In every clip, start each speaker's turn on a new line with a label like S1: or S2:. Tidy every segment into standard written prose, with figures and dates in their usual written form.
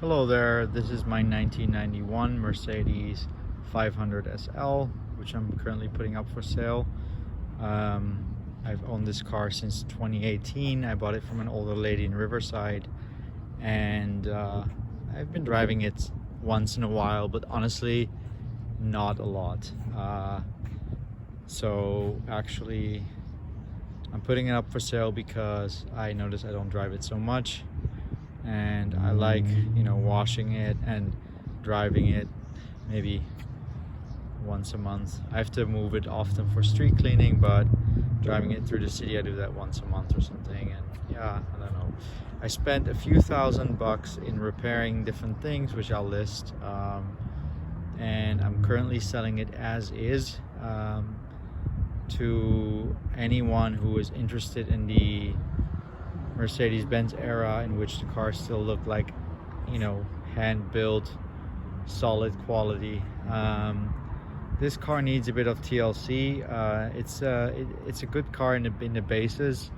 S1: Hello there, this is my 1991 Mercedes 500 SL, which I'm currently putting up for sale. I've owned this car since 2018. I bought it from an older lady in Riverside, and I've been driving it once in a while, but honestly, not a lot. So actually, I'm putting it up for sale because I notice I don't drive it so much, and I like, washing it and driving it maybe once a month. I have to move it often for street cleaning, but driving it through the city, I do that once a month or something. And yeah, I don't know. I spent a few $1,000 in repairing different things, which I'll list. And I'm currently selling it as is, to anyone who is interested in the Mercedes-Benz era, in which the cars still look like, hand-built, solid quality. This car needs a bit of TLC. It's a good car in the bases,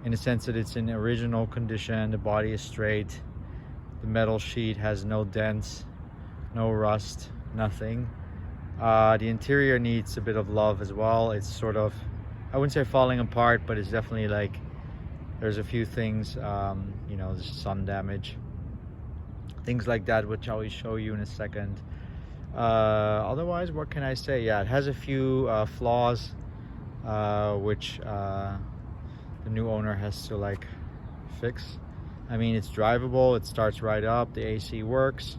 S1: in the sense that it's in original condition. The body is straight. The metal sheet has no dents, no rust, nothing. The interior needs a bit of love as well. It's sort of, I wouldn't say falling apart, but it's definitely like, there's a few things, there's sun damage, things like that, which I'll show you in a second. Otherwise, what can I say? Yeah, it has a few flaws, which the new owner has to fix. I mean, it's drivable, it starts right up, the AC works.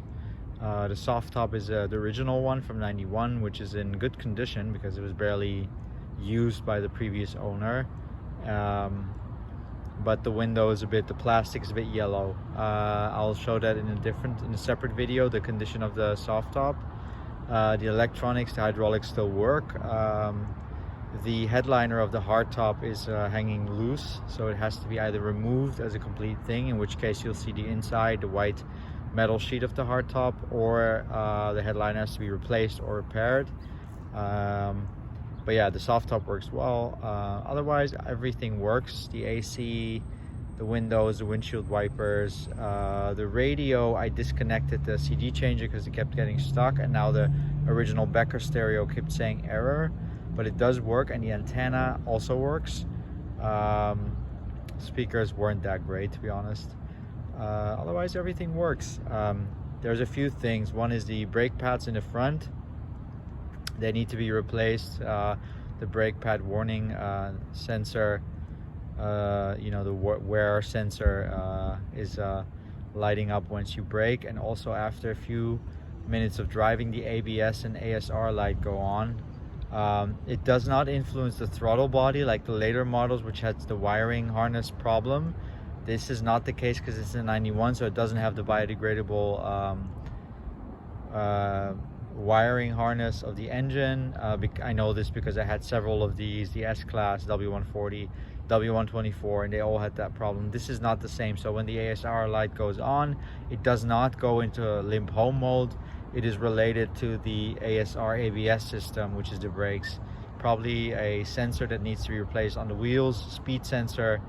S1: The soft top is the original one from '91, which is in good condition because it was barely used by the previous owner. But the window is the plastic is a bit yellow. I'll show that in a separate video, the condition of the soft top. The electronics, the hydraulics still work. The headliner of the hardtop is hanging loose, so it has to be either removed as a complete thing, in which case you'll see the inside, the white metal sheet of the hardtop, or the headliner has to be replaced or repaired. But yeah, the soft top works well. Otherwise, everything works. The AC, the windows, the windshield wipers, the radio. I disconnected the CD changer because it kept getting stuck, and now the original Becker stereo kept saying error, but it does work, and the antenna also works. Speakers weren't that great, to be honest. Otherwise, everything works. There's a few things. One is the brake pads in the front. They need to be replaced. The brake pad warning sensor, the wear sensor is lighting up once you brake, and also after a few minutes of driving, the ABS and ASR light go on. It does not influence the throttle body like the later models, which has the wiring harness problem. This is not the case because it's a '91, so it doesn't have the biodegradable wiring harness of the engine. I know this because I had several of these, the S-Class, W140, W124, and they all had that problem. This is not the same. So when the ASR light goes on, it does not go into limp home mode. It is related to the ASR ABS system, which is the brakes. Probably a sensor that needs to be replaced on the wheels, speed sensor.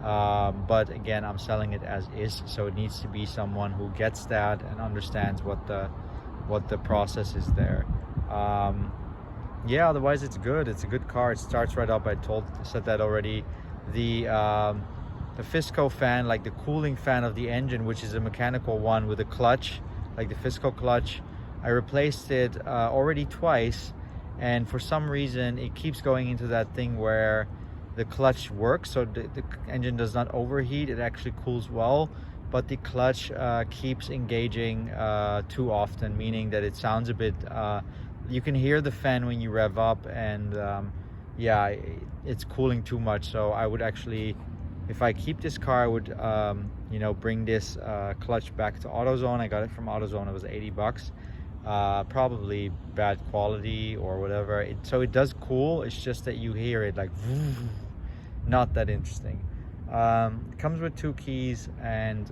S1: But again, I'm selling it as is, so it needs to be someone who gets that and understands what the process is there. Yeah, otherwise it's good. It's a good car. It starts right up. I said that already. The Fisco fan, like the cooling fan of the engine, which is a mechanical one with a clutch, like the Fisco clutch, I replaced it already twice, and for some reason it keeps going into that thing where the clutch works, so the engine does not overheat. It actually cools well, but the clutch keeps engaging too often, meaning that it sounds a bit, you can hear the fan when you rev up, and yeah, it's cooling too much. So I would actually, if I keep this car, I would bring this clutch back to AutoZone. I got it from AutoZone. It was $80. Probably bad quality or whatever. So it does cool, it's just that you hear it like not that interesting. It comes with 2 keys, and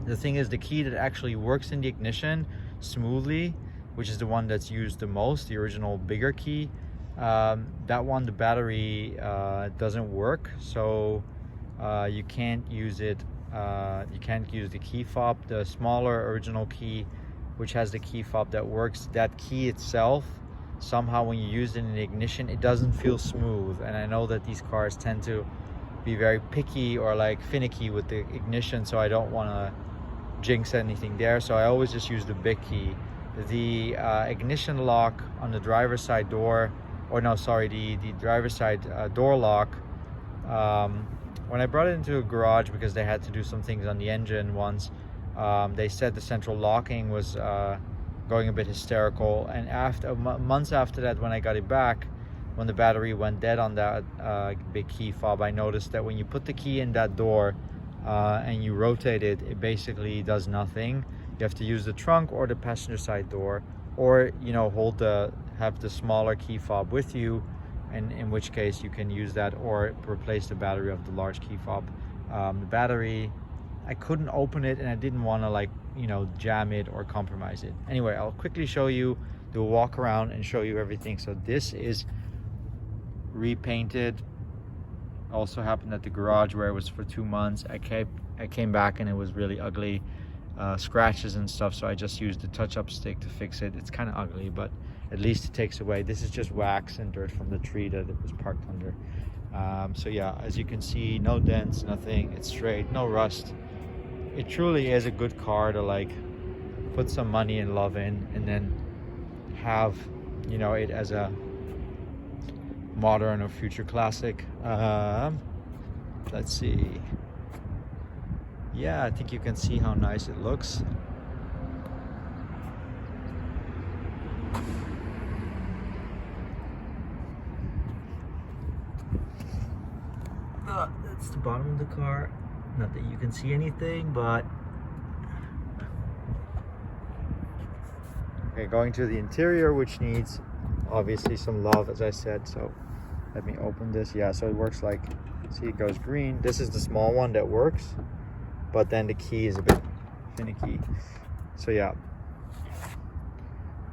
S1: the thing is, the key that actually works in the ignition smoothly, which is the one that's used the most, the original bigger key, that one, the battery doesn't work, so you can't use it You can't use the key fob. The smaller original key, which has the key fob that works, that key itself, somehow when you use it in the ignition, it doesn't feel smooth. And I know that these cars tend to be very picky or like finicky with the ignition, so I don't want to jinx anything there. So I always just use the big key. The ignition lock on the driver's side door, or no, sorry, the driver's side door lock, when I brought it into a garage because they had to do some things on the engine once, they said the central locking was going a bit hysterical. And after months after that, when I got it back, when the battery went dead on that big key fob, I noticed that when you put the key in that door and you rotate it, it basically does nothing. You have to use the trunk or the passenger side door, or have the smaller key fob with you, and in which case you can use that or replace the battery of the large key fob. The battery, I couldn't open it and I didn't want to jam it or compromise it. Anyway, I'll quickly show you, do a walk around and show you everything. So this is repainted. Also happened at the garage where it was for 2 months. I came back and it was really ugly, scratches and stuff, so I just used the touch-up stick to fix it. It's kind of ugly, but at least it takes away. This is just wax and dirt from the tree that it was parked under. So yeah, as you can see, no dents, nothing. It's straight, no rust. It truly is a good car to put some money and love in, and then have it as a modern or future classic. Let's see. Yeah, I think you can see how nice it looks. That's the bottom of the car. Not that you can see anything, but okay, going to the interior, which needs obviously some love, as I said. So let me open this. Yeah, so it works like, see, it goes green. This is the small one that works, but then the key is a bit finicky. So yeah,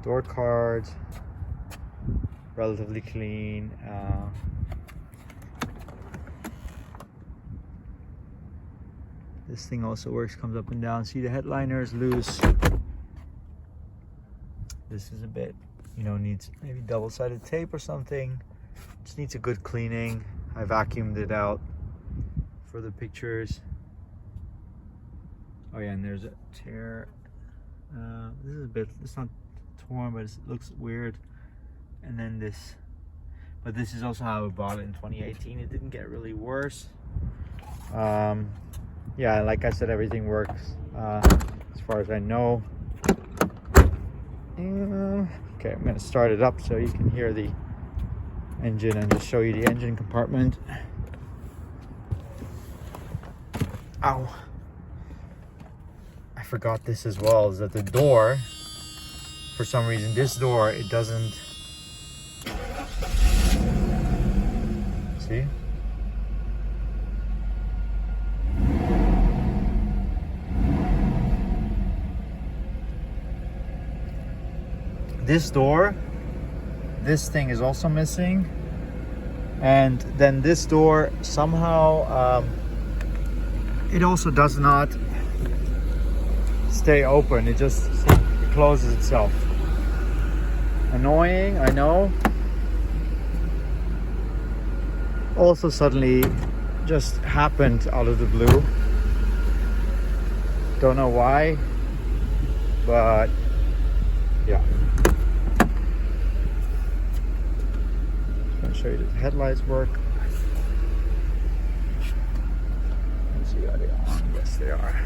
S1: door cards, relatively clean. This thing also works, comes up and down. See, the headliner is loose. This is a bit, needs maybe double-sided tape or something. Just needs a good cleaning. I vacuumed it out for the pictures. Oh yeah, and there's a tear. This is a bit, it's not torn, but it looks weird. And then this, but this is also how I bought it in 2018. It didn't get really worse. Yeah, like I said, everything works as far as I know. Okay, I'm gonna start it up so you can hear the engine and just show you the engine compartment. Ow. I forgot this as well, is that the door, for some reason, this door, it doesn't, see? This door, this thing is also missing, and then this door somehow it also does not stay open. It just closes itself. Annoying, I know. Also suddenly just happened out of the blue. Don't know why, but yeah. Show you the headlights work. Let's see, are they on? Yes, they are.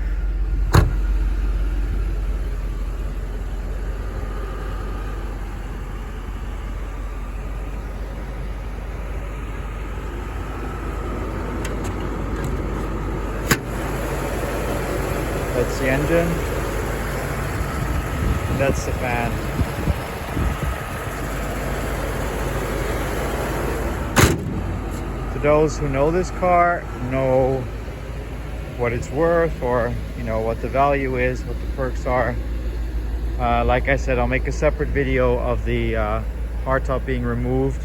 S1: That's the engine. That's the fan. Those who know this car know what it's worth, or what the value is, what the perks are. Like I said, I'll make a separate video of the hardtop being removed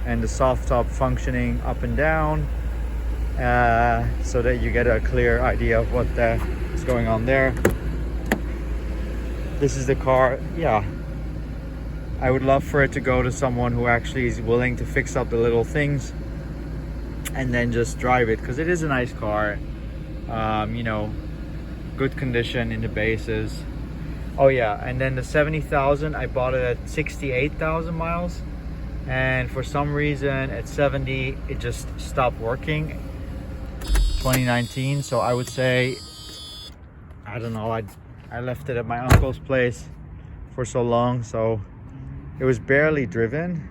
S1: and the soft top functioning up and down. so that you get a clear idea of what is going on there. This is the car. Yeah, I would love for it to go to someone who actually is willing to fix up the little things and then just drive it, because it is a nice car. You know, good condition in the bases. Oh yeah, and then the 70,000, I bought it at 68,000 miles, and for some reason at 70 it just stopped working. 2019, so I would say, I don't know, I left it at my uncle's place for so long, so it was barely driven.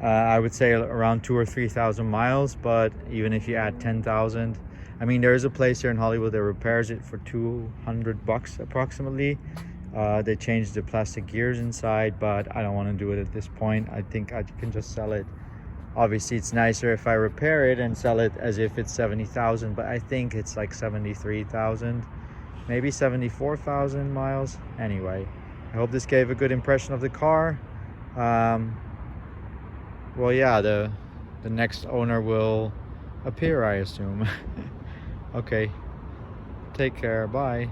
S1: I would say around 2,000 or 3,000 miles, but even if you add 10,000, I mean, there is a place here in Hollywood that repairs it for $200 approximately. They changed the plastic gears inside, but I don't want to do it at this point. I think I can just sell it. Obviously, it's nicer if I repair it and sell it as if it's 70,000, but I think it's like 73,000, maybe 74,000 miles. Anyway, I hope this gave a good impression of the car. Well, yeah, the next owner will appear, I assume. Okay, take care, bye.